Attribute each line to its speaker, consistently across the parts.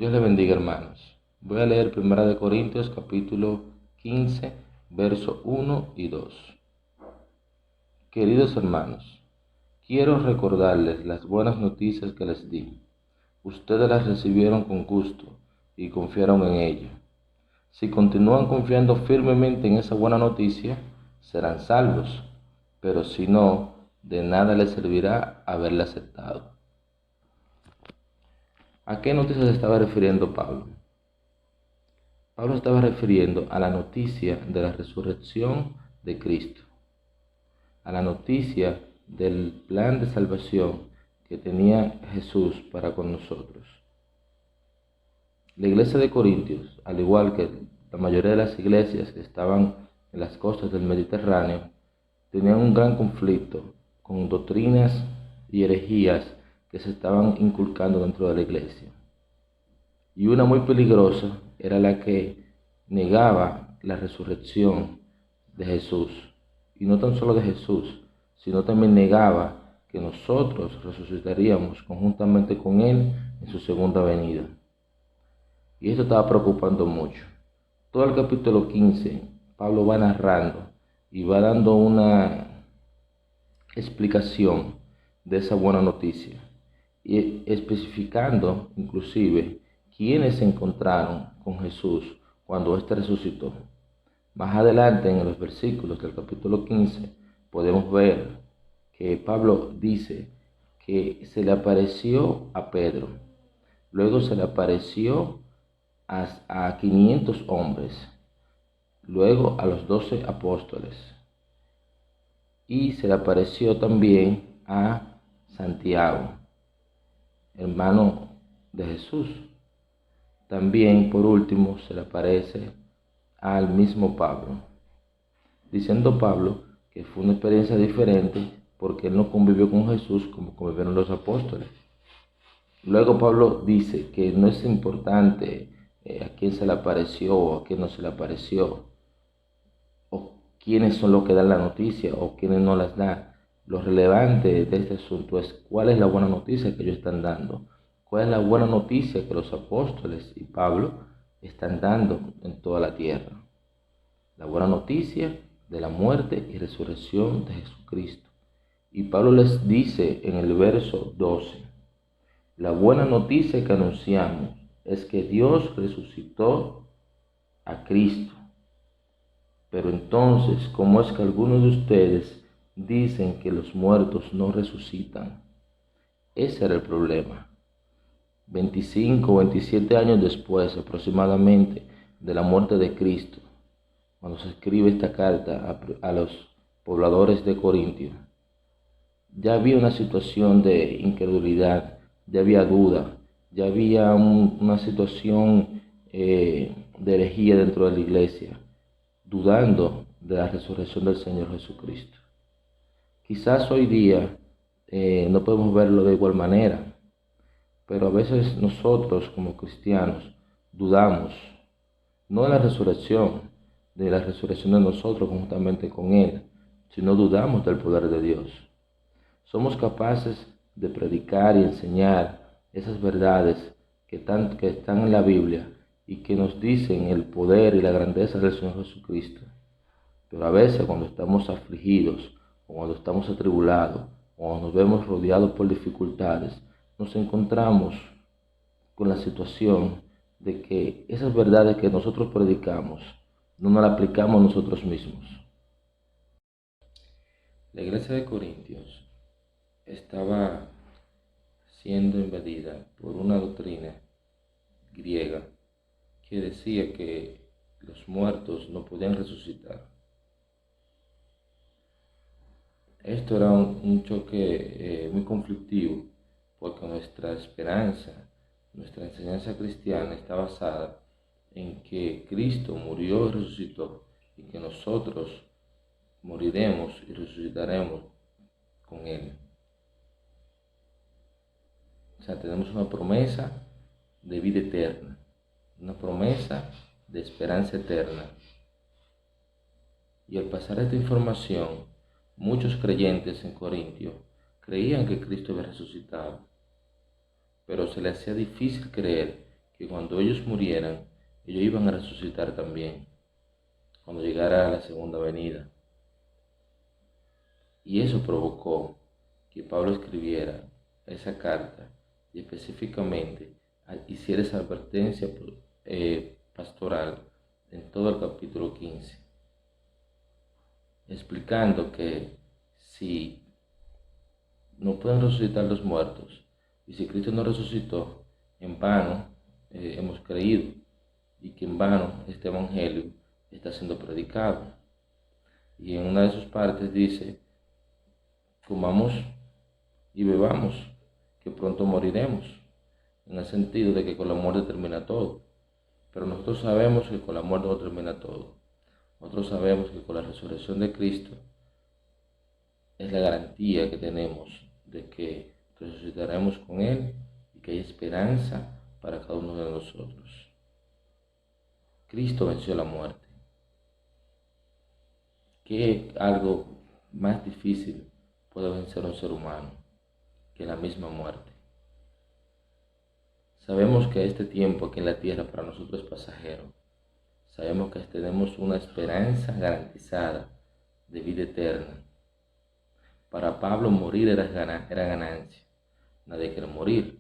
Speaker 1: Dios le bendiga, hermanos. Voy a leer 1 Corintios capítulo 15, verso 1 y 2. Queridos hermanos, quiero recordarles las buenas noticias que les di. Ustedes las recibieron con gusto y confiaron en ella. Si continúan confiando firmemente en esa buena noticia, serán salvos, pero si no, de nada les servirá haberla aceptado. ¿A qué noticia se estaba refiriendo Pablo? Pablo estaba refiriendo a la noticia de la resurrección de Cristo, a la noticia del plan de salvación que tenía Jesús para con nosotros. La iglesia de Corintios, al igual que la mayoría de las iglesias que estaban en las costas del Mediterráneo, tenían un gran conflicto con doctrinas y herejías que se estaban inculcando dentro de la iglesia. Y una muy peligrosa era la que negaba la resurrección de Jesús. Y no tan solo de Jesús, sino también negaba que nosotros resucitaríamos conjuntamente con Él en su segunda venida. Y esto estaba preocupando mucho. Todo el capítulo 15, Pablo va narrando y va dando una explicación de esa buena noticia y especificando inclusive quiénes se encontraron con Jesús cuando éste resucitó. Más adelante en los versículos del capítulo 15 podemos ver que Pablo dice que se le apareció a Pedro, luego se le apareció a 500 hombres, luego a los 12 apóstoles y se le apareció también a Santiago, hermano de Jesús. También, por último, se le aparece al mismo Pablo, diciendo Pablo que fue una experiencia diferente porque él no convivió con Jesús como convivieron los apóstoles. Luego Pablo dice que no es importante a quién se le apareció o a quién no se le apareció, o quiénes son los que dan la noticia o quiénes no las dan. Lo relevante de este asunto es cuál es la buena noticia que ellos están dando, cuál es la buena noticia que los apóstoles y Pablo están dando en toda la tierra. La buena noticia de la muerte y resurrección de Jesucristo. Y Pablo les dice en el verso 12, la buena noticia que anunciamos es que Dios resucitó a Cristo. Pero entonces, ¿cómo es que algunos de ustedes dicen que los muertos no resucitan? Ese era el problema. 25 o 27 años después aproximadamente de la muerte de Cristo, cuando se escribe esta carta a los pobladores de Corintio, ya había una situación de incredulidad, ya había duda, ya había una situación de herejía dentro de la iglesia, dudando de la resurrección del Señor Jesucristo. Quizás hoy día no podemos verlo de igual manera, pero a veces nosotros como cristianos dudamos, no de la resurrección de nosotros conjuntamente con Él, sino dudamos del poder de Dios. Somos capaces de predicar y enseñar esas verdades que están en la Biblia y que nos dicen el poder y la grandeza del Señor Jesucristo. Pero a veces cuando estamos afligidos, o cuando estamos atribulados, o cuando nos vemos rodeados por dificultades, nos encontramos con la situación de que esas verdades que nosotros predicamos no nos las aplicamos nosotros mismos. La iglesia de Corintios estaba siendo invadida por una doctrina griega que decía que los muertos no podían resucitar. Esto era un choque muy conflictivo, porque nuestra esperanza, nuestra enseñanza cristiana está basada en que Cristo murió y resucitó, y que nosotros moriremos y resucitaremos con Él. O sea, tenemos una promesa de vida eterna, una promesa de esperanza eterna. Y al pasar esta información, muchos creyentes en Corintio creían que Cristo había resucitado, pero se les hacía difícil creer que cuando ellos murieran, ellos iban a resucitar también, cuando llegara la segunda venida. Y eso provocó que Pablo escribiera esa carta y específicamente hiciera esa advertencia pastoral en todo el capítulo 15, explicando que si no pueden resucitar los muertos y si Cristo no resucitó, en vano hemos creído y que en vano este evangelio está siendo predicado. Y en una de sus partes dice: comamos y bebamos, que pronto moriremos, en el sentido de que con la muerte termina todo. Pero nosotros sabemos que con la muerte no termina todo. Nosotros sabemos que con la resurrección de Cristo es la garantía que tenemos de que resucitaremos con Él y que hay esperanza para cada uno de nosotros. Cristo venció la muerte. ¿Qué algo más difícil puede vencer a un ser humano que la misma muerte? Sabemos que este tiempo aquí en la tierra para nosotros es pasajero. Sabemos que tenemos una esperanza garantizada de vida eterna. Para Pablo morir era ganancia. Nadie quiere morir.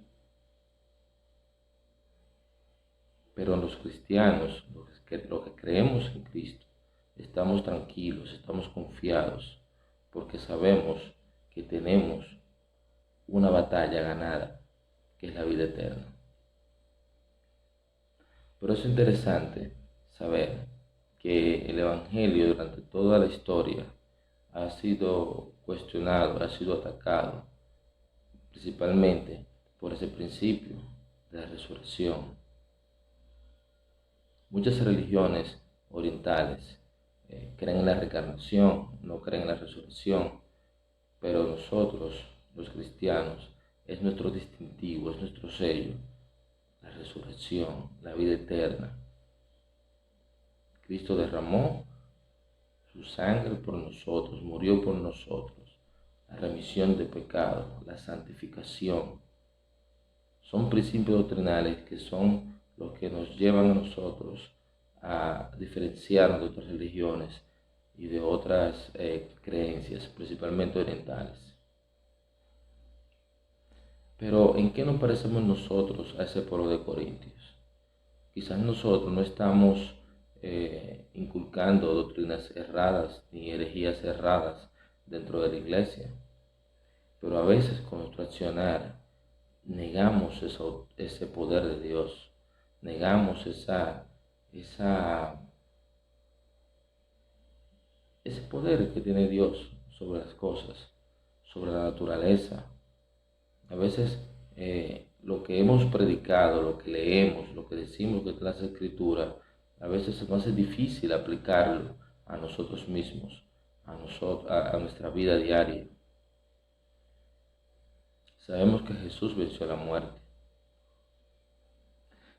Speaker 1: Pero los cristianos, los que creemos en Cristo, estamos tranquilos, estamos confiados, porque sabemos que tenemos una batalla ganada, que es la vida eterna. Pero es interesante saber que el Evangelio durante toda la historia ha sido cuestionado, ha sido atacado, principalmente por ese principio de la resurrección. Muchas religiones orientales creen en la reencarnación, no creen en la resurrección, pero nosotros, los cristianos, es nuestro distintivo, es nuestro sello, la resurrección, la vida eterna. Cristo derramó su sangre por nosotros, murió por nosotros, la remisión de pecados, la santificación. Son principios doctrinales que son los que nos llevan a nosotros a diferenciarnos de otras religiones y de otras creencias, principalmente orientales. Pero ¿en qué nos parecemos nosotros a ese pueblo de Corintios? Quizás nosotros no estamos inculcando doctrinas erradas ni herejías erradas dentro de la iglesia, pero a veces con nuestro accionar negamos ese poder de Dios, negamos ese poder que tiene Dios sobre las cosas, sobre la naturaleza. A veces lo que hemos predicado, lo que leemos, lo que decimos que es la Escritura, a veces se nos hace difícil aplicarlo a nosotros mismos, a nuestra vida diaria. Sabemos que Jesús venció la muerte.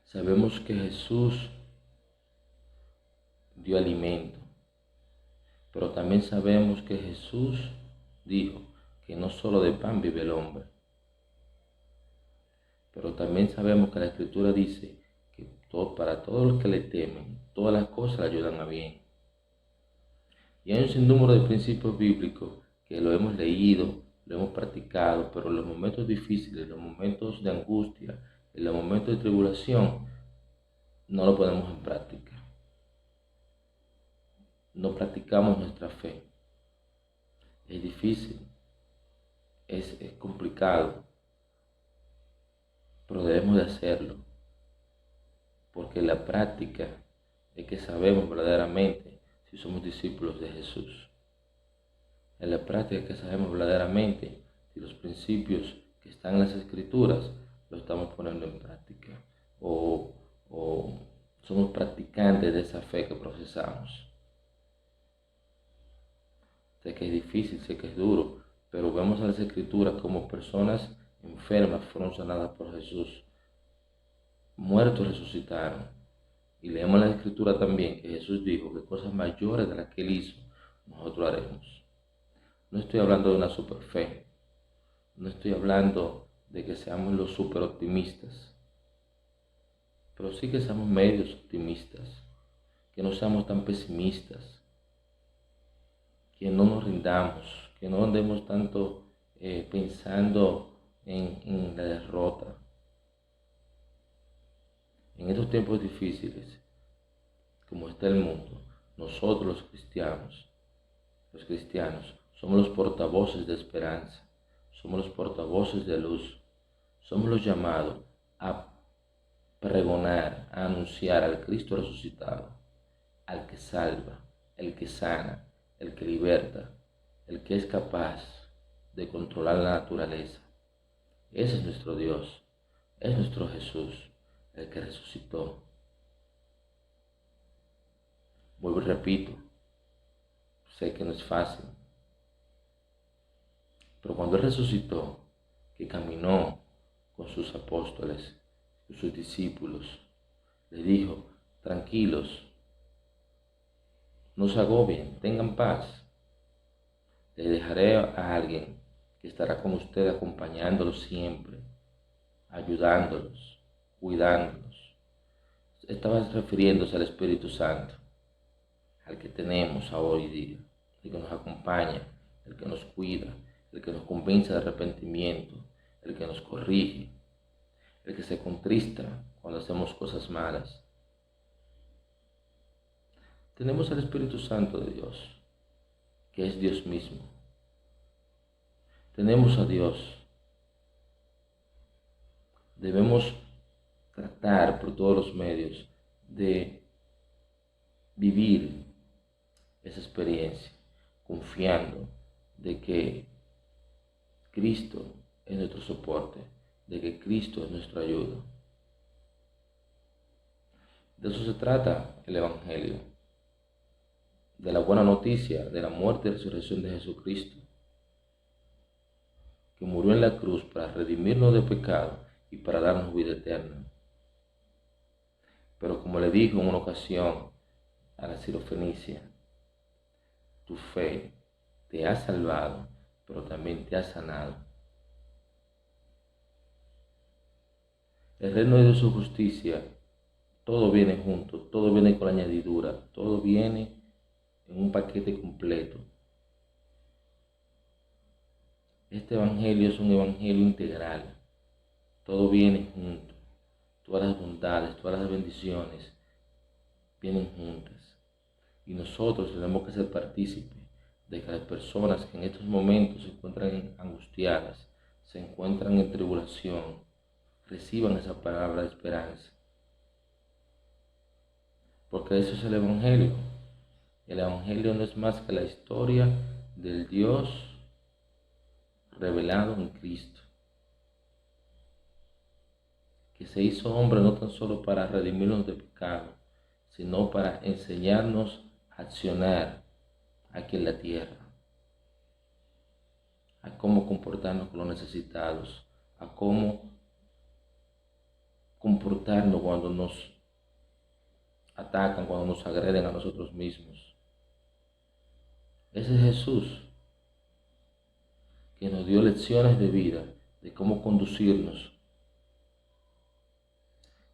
Speaker 1: Sabemos que Jesús dio alimento. Pero también sabemos que Jesús dijo que no solo de pan vive el hombre. Pero también sabemos que la Escritura dice que para todos los que le temen, todas las cosas le ayudan a bien. Y hay un sinnúmero de principios bíblicos que lo hemos leído, lo hemos practicado, pero en los momentos difíciles, en los momentos de angustia, en los momentos de tribulación, no lo ponemos en práctica. No practicamos nuestra fe. Es difícil, es complicado, pero debemos de hacerlo, porque la práctica es que sabemos verdaderamente si somos discípulos de Jesús. En la práctica es que sabemos verdaderamente si los principios que están en las Escrituras los estamos poniendo en práctica o somos practicantes de esa fe que profesamos. Sé que es difícil, sé que es duro, pero vemos a las Escrituras como personas enfermas fueron sanadas por Jesús, muertos resucitaron. Y leemos en la Escritura también que Jesús dijo que cosas mayores de las que Él hizo, nosotros haremos. No estoy hablando de una super fe, no estoy hablando de que seamos los super optimistas. pero sí que seamos medios optimistas, que no seamos tan pesimistas, que no nos rindamos, que no andemos tanto pensando en la derrota. En estos tiempos difíciles, como está el mundo, nosotros los cristianos, somos los portavoces de esperanza, somos los portavoces de luz, somos los llamados a pregonar, a anunciar al Cristo resucitado, al que salva, el que sana, el que liberta, el que es capaz de controlar la naturaleza. Ese es nuestro Dios, es nuestro Jesús, el que resucitó. Vuelvo y repito, sé que no es fácil, pero cuando Él resucitó, que caminó con sus apóstoles, con sus discípulos, le dijo: tranquilos, no se agobien, tengan paz. Le dejaré a alguien que estará con ustedes acompañándolos siempre, ayudándolos, cuidándolos. Estaba refiriéndose al Espíritu Santo, al que tenemos hoy día, el que nos acompaña, el que nos cuida, el que nos convence de arrepentimiento, el que nos corrige, el que se contrista cuando hacemos cosas malas. Tenemos al Espíritu Santo de Dios, que es Dios mismo. Tenemos a Dios. Debemos tratar por todos los medios de vivir esa experiencia, confiando de que Cristo es nuestro soporte, de que Cristo es nuestra ayuda. De eso se trata el Evangelio, de la buena noticia de la muerte y resurrección de Jesucristo, que murió en la cruz para redimirnos del pecado y para darnos vida eterna. Pero como le dijo en una ocasión a la sirofenicia, tu fe te ha salvado, pero también te ha sanado. El reino de su justicia, todo viene junto, todo viene con la añadidura, todo viene en un paquete completo. Este evangelio es un evangelio integral, todo viene junto, todas las bondades, todas las bendiciones vienen juntas. Y nosotros tenemos que ser partícipes de que las personas que en estos momentos se encuentran angustiadas, se encuentran en tribulación, reciban esa palabra de esperanza. Porque eso es el Evangelio. El Evangelio no es más que la historia del Dios revelado en Cristo, que se hizo hombre no tan solo para redimirnos del pecado, sino para enseñarnos a accionar aquí en la tierra, a cómo comportarnos con los necesitados, a cómo comportarnos cuando nos atacan, cuando nos agreden a nosotros mismos. Ese es Jesús, que nos dio lecciones de vida, de cómo conducirnos.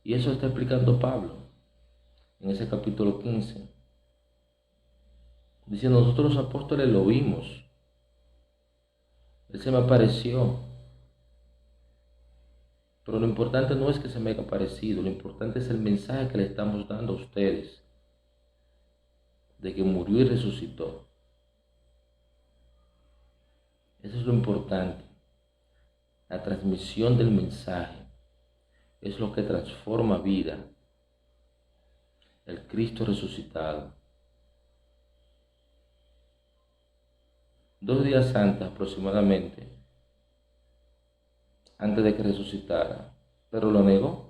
Speaker 1: Y eso está explicando Pablo en ese capítulo 15. Diciendo, nosotros los apóstoles lo vimos. Él se me apareció. Pero lo importante no es que se me haya aparecido, lo importante es el mensaje que le estamos dando a ustedes, de que murió y resucitó. Eso es lo importante. La transmisión del mensaje es lo que transforma vida. El Cristo resucitado. 2 días antes aproximadamente, antes de que resucitara, Pedro lo negó.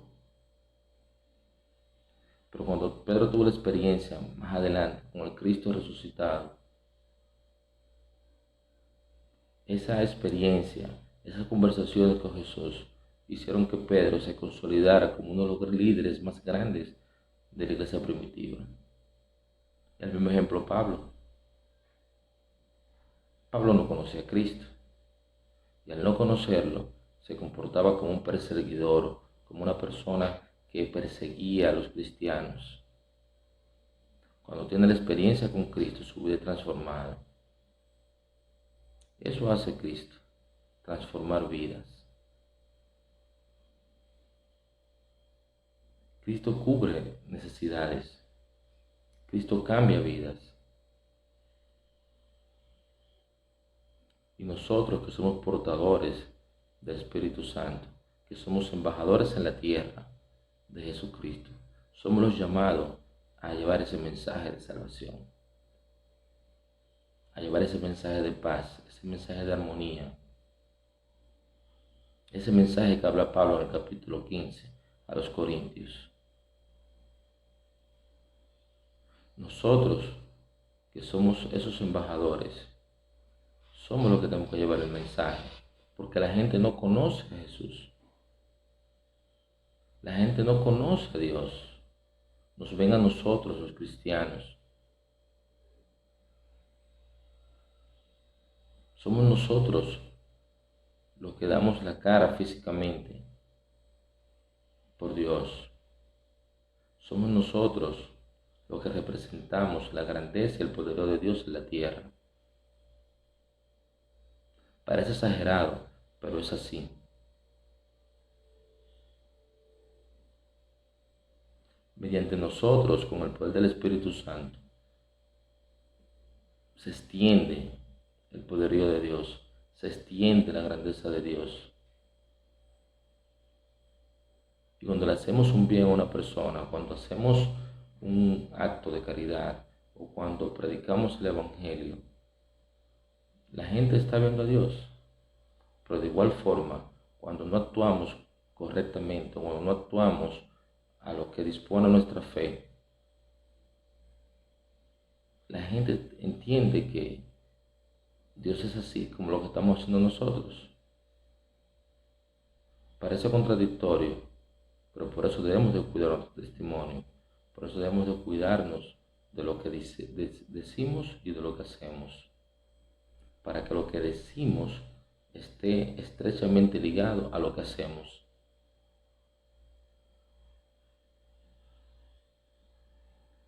Speaker 1: Pero cuando Pedro tuvo la experiencia más adelante con el Cristo resucitado, esa experiencia, esas conversaciones con Jesús hicieron que Pedro se consolidara como uno de los líderes más grandes de la iglesia primitiva. El mismo ejemplo Pablo. Pablo no conocía a Cristo y al no conocerlo se comportaba como un perseguidor, como una persona que perseguía a los cristianos. Cuando tiene la experiencia con Cristo, su vida es transformada. Eso hace Cristo, transformar vidas. Cristo cubre necesidades. Cristo cambia vidas. Y nosotros que somos portadores del Espíritu Santo, que somos embajadores en la tierra de Jesucristo, somos los llamados a llevar ese mensaje de salvación, a llevar ese mensaje de paz, ese mensaje de armonía, ese mensaje que habla Pablo en el capítulo 15 a los Corintios. Nosotros, que somos esos embajadores, somos los que tenemos que llevar el mensaje, porque la gente no conoce a Jesús. La gente no conoce a Dios. Nos ven a nosotros, los cristianos. Somos nosotros los que damos la cara físicamente por Dios. Somos nosotros los que representamos la grandeza y el poder de Dios en la tierra. Parece exagerado, pero es así. Mediante nosotros, con el poder del Espíritu Santo, se extiende el poderío de Dios, se extiende la grandeza de Dios. Y cuando le hacemos un bien a una persona, cuando hacemos un acto de caridad o cuando predicamos el Evangelio, la gente está viendo a Dios. Pero de igual forma, cuando no actuamos correctamente, cuando no actuamos a lo que dispone nuestra fe, la gente entiende que Dios es así como lo que estamos haciendo nosotros. Parece contradictorio, pero por eso debemos de cuidar nuestro testimonio, por eso debemos de cuidarnos de lo que decimos y de lo que hacemos, para que lo que decimos esté estrechamente ligado a lo que hacemos.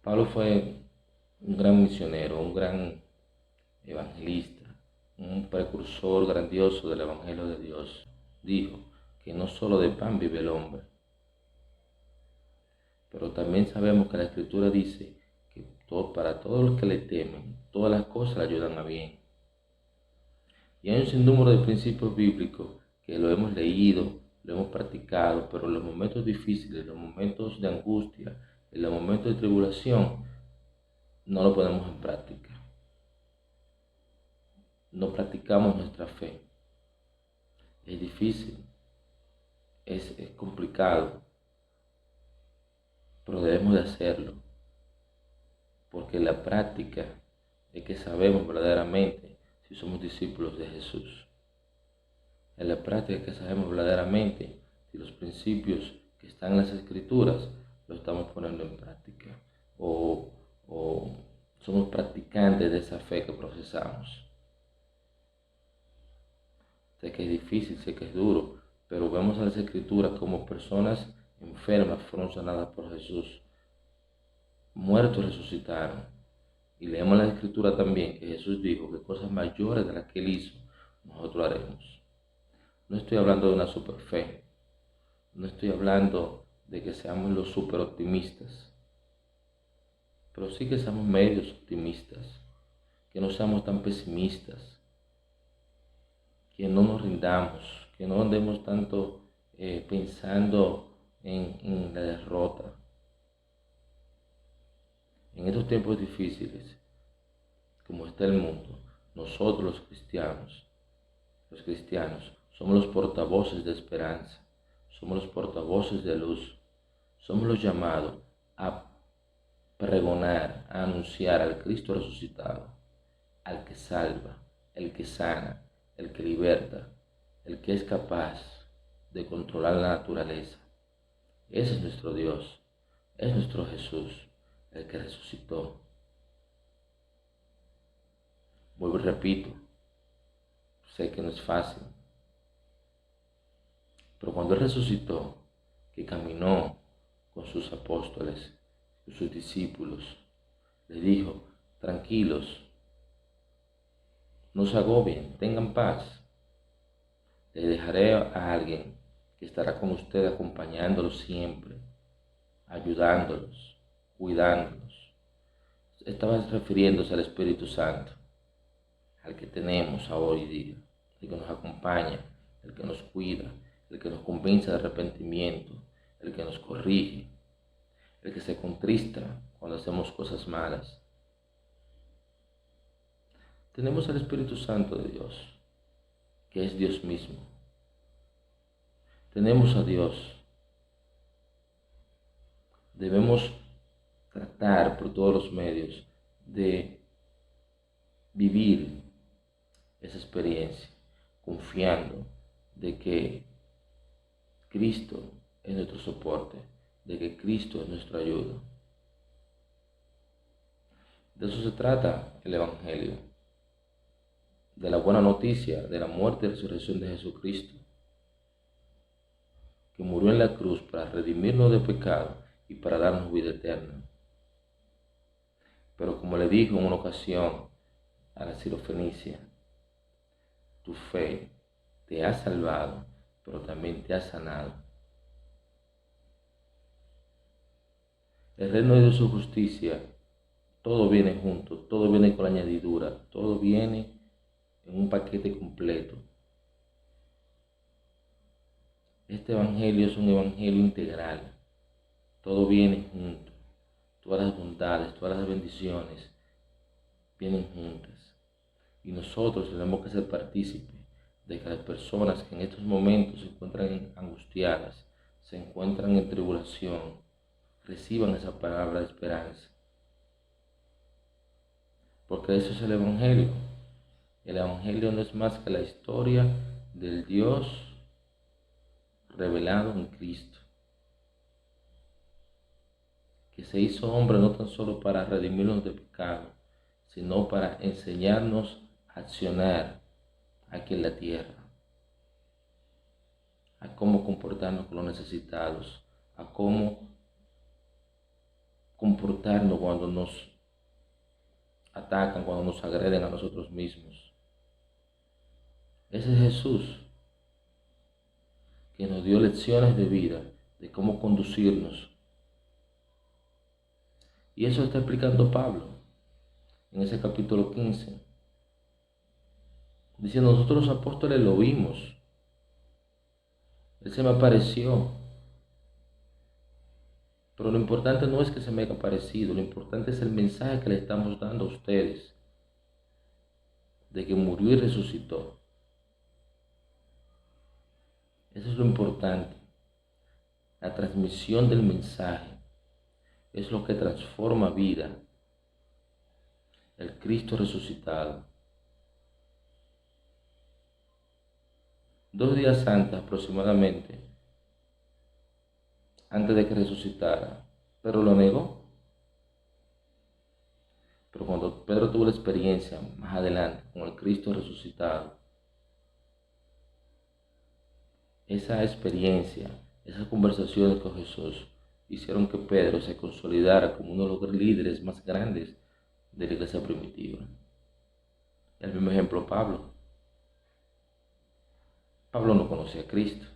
Speaker 1: Pablo fue un gran misionero, un gran evangelista, un precursor grandioso del Evangelio de Dios. Dijo que no solo de pan vive el hombre, pero también sabemos que la Escritura dice que para todos los que le temen, todas las cosas le ayudan a bien. Y hay un sinnúmero de principios bíblicos que lo hemos leído, lo hemos practicado, pero en los momentos difíciles, en los momentos de angustia, en los momentos de tribulación, no lo ponemos en práctica. No practicamos nuestra fe. Es difícil, es complicado, pero debemos de hacerlo, porque la práctica es que sabemos verdaderamente si somos discípulos de Jesús. En la práctica es que sabemos verdaderamente si los principios que están en las Escrituras los estamos poniendo en práctica o somos practicantes de esa fe que profesamos. Sé que es difícil, sé que es duro, pero vemos a las Escrituras como personas enfermas fueron sanadas por Jesús, muertos resucitaron. Y leemos en la Escritura también que Jesús dijo que cosas mayores de las que Él hizo, nosotros haremos. No estoy hablando de una super fe, no estoy hablando de que seamos los super optimistas, pero sí que seamos medios optimistas, que no seamos tan pesimistas, que no nos rindamos, que no andemos tanto pensando en la derrota. En estos tiempos difíciles, como está el mundo, nosotros los cristianos, somos los portavoces de esperanza, somos los portavoces de luz, somos los llamados a pregonar, a anunciar al Cristo resucitado, al que salva, el que sana, el que liberta, el que es capaz de controlar la naturaleza. Ese es nuestro Dios, es nuestro Jesús, el que resucitó. Vuelvo y repito, sé que no es fácil, pero cuando Él resucitó, que caminó con sus apóstoles, con sus discípulos. Les dijo: tranquilos, no se agobien, tengan paz. Les dejaré a alguien que estará con ustedes acompañándolos siempre, ayudándolos, cuidándolos. Estaba refiriéndose al Espíritu Santo, al que tenemos hoy día, el que nos acompaña, el que nos cuida, el que nos convence de arrepentimiento, el que nos corrige, el que se contrista cuando hacemos cosas malas. Tenemos al Espíritu Santo de Dios, que es Dios mismo. Tenemos a Dios. Debemos tratar por todos los medios de vivir esa experiencia, confiando de que Cristo es nuestro soporte, de que Cristo es nuestra ayuda. De eso se trata el Evangelio, de la buena noticia de la muerte y resurrección de Jesucristo, que murió en la cruz para redimirnos del pecado y para darnos vida eterna. Pero como le dijo en una ocasión a la sirofenicia, tu fe te ha salvado, pero también te ha sanado. El reino de su justicia, todo viene junto, todo viene con añadidura, todo viene en un paquete completo. Este evangelio es un evangelio integral, todo viene junto, todas las bondades, todas las bendiciones vienen juntas. Y nosotros tenemos que ser partícipes de que las personas que en estos momentos se encuentran angustiadas, se encuentran en tribulación, reciban esa palabra de esperanza. Porque eso es el Evangelio. El Evangelio no es más que la historia del Dios revelado en Cristo, que se hizo hombre no tan solo para redimirnos del pecado, sino para enseñarnos a accionar aquí en la tierra, a cómo comportarnos con los necesitados, a cómo comportarnos cuando nos atacan, cuando nos agreden a nosotros mismos. Ese es Jesús, que nos dio lecciones de vida, de cómo conducirnos. Y eso está explicando Pablo en ese capítulo 15. Diciendo, nosotros los apóstoles lo vimos. Él se me apareció. Pero lo importante no es que se me haya aparecido, lo importante es el mensaje que le estamos dando a ustedes, de que murió y resucitó. Eso es lo importante. La transmisión del mensaje es lo que transforma vida. El Cristo resucitado. 2 días antes aproximadamente, antes de que resucitara, Pedro lo negó. Pero cuando Pedro tuvo la experiencia más adelante con el Cristo resucitado, esa experiencia, esas conversaciones con Jesús hicieron que Pedro se consolidara como uno de los líderes más grandes de la iglesia primitiva. El mismo ejemplo Pablo. Pablo no conocía a Cristo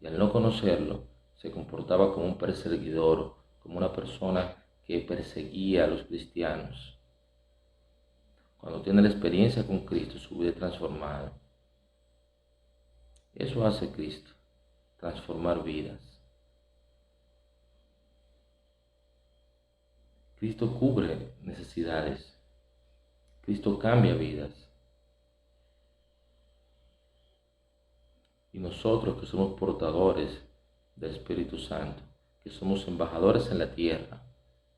Speaker 1: y al no conocerlo se comportaba como un perseguidor, como una persona que perseguía a los cristianos. Cuando tiene la experiencia con Cristo, su vida es transformada. Eso hace Cristo, transformar vidas. Cristo cubre necesidades. Cristo cambia vidas. Y nosotros que somos portadores del Espíritu Santo, que somos embajadores en la tierra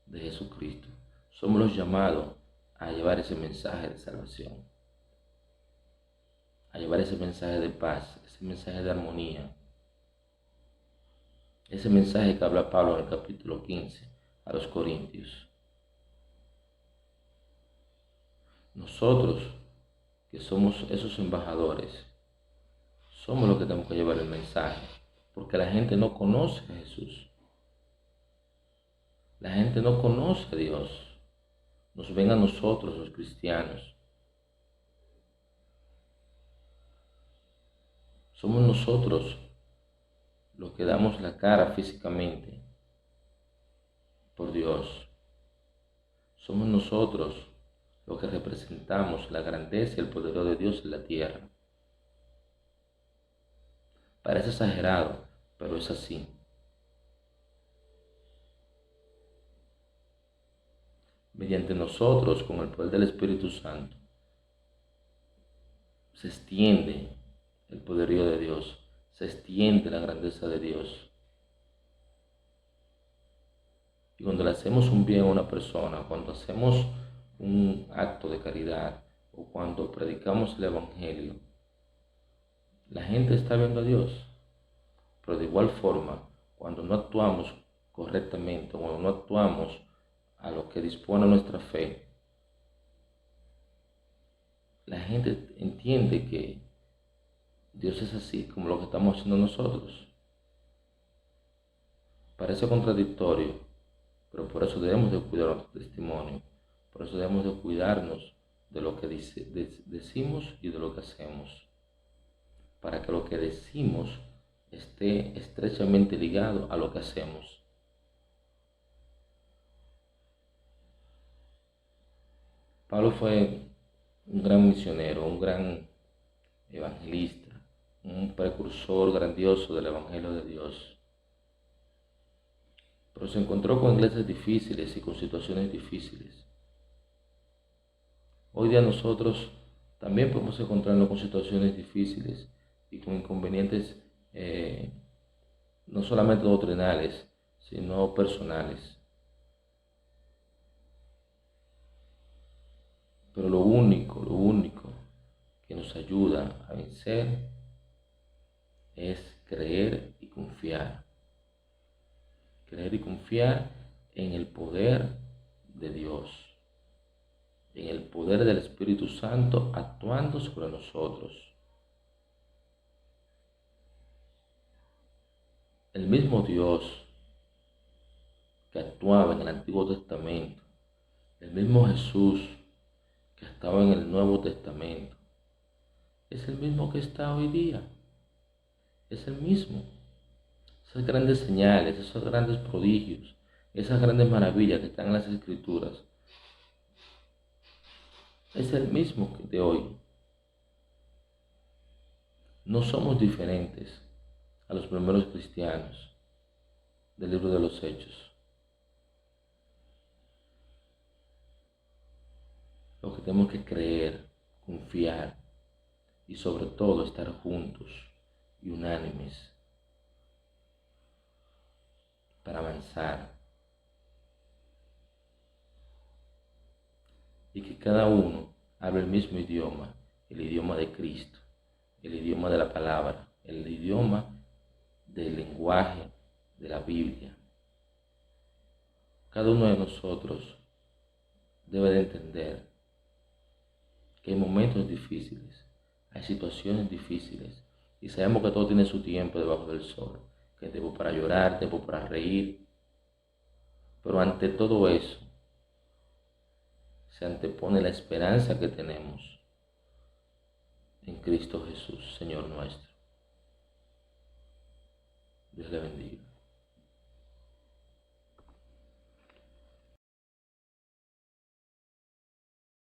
Speaker 1: de Jesucristo, somos los llamados a llevar ese mensaje de salvación, a llevar ese mensaje de paz, ese mensaje de armonía, ese mensaje que habla Pablo en el capítulo 15 a los Corintios. Nosotros que somos esos embajadores, somos los que tenemos que llevar el mensaje, porque la gente no conoce a Jesús. La gente no conoce a Dios. Nos ven a nosotros, los cristianos. Somos nosotros los que damos la cara físicamente por Dios. Somos nosotros los que representamos la grandeza y el poder de Dios en la tierra. Parece exagerado, pero es así. Mediante nosotros, con el poder del Espíritu Santo, se extiende el poderío de Dios, se extiende la grandeza de Dios. Y cuando le hacemos un bien a una persona, cuando hacemos un acto de caridad o cuando predicamos el Evangelio, la gente está viendo a Dios. Pero de igual forma, cuando no actuamos correctamente, cuando no actuamos a lo que dispone nuestra fe, la gente entiende que Dios es así como lo que estamos haciendo nosotros. Parece contradictorio, pero por eso debemos de cuidar nuestro testimonio. Por eso debemos de cuidarnos de lo que decimos y de lo que hacemos. Para que lo que decimos esté estrechamente ligado a lo que hacemos. Pablo fue un gran misionero, un gran evangelista, un precursor grandioso del Evangelio de Dios. Pero se encontró con iglesias difíciles y con situaciones difíciles. Hoy día nosotros también podemos encontrarnos con situaciones difíciles y con inconvenientes no solamente doctrinales, sino personales. Pero lo único que nos ayuda a vencer es creer y confiar. Creer y confiar en el poder de Dios, en el poder del Espíritu Santo actuando sobre nosotros. El mismo Dios que actuaba en el Antiguo Testamento, el mismo Jesús que estaba en el Nuevo Testamento, es el mismo que está hoy día. Es el mismo. Esas grandes señales, esos grandes prodigios, esas grandes maravillas que están en las Escrituras, es el mismo que de hoy. No somos diferentes a los primeros cristianos del libro de los Hechos. Lo que tenemos que creer, confiar y sobre todo estar juntos y unánimes para avanzar. Y que cada uno hable el mismo idioma, el idioma de Cristo, el idioma de la palabra, el idioma del lenguaje de la Biblia. Cada uno de nosotros debe de entender que hay momentos difíciles, hay situaciones difíciles y sabemos que todo tiene su tiempo debajo del sol, que hay tiempo para llorar, tiempo para reír, pero ante todo eso se antepone la esperanza que tenemos en Cristo Jesús, Señor nuestro. Dios le bendiga.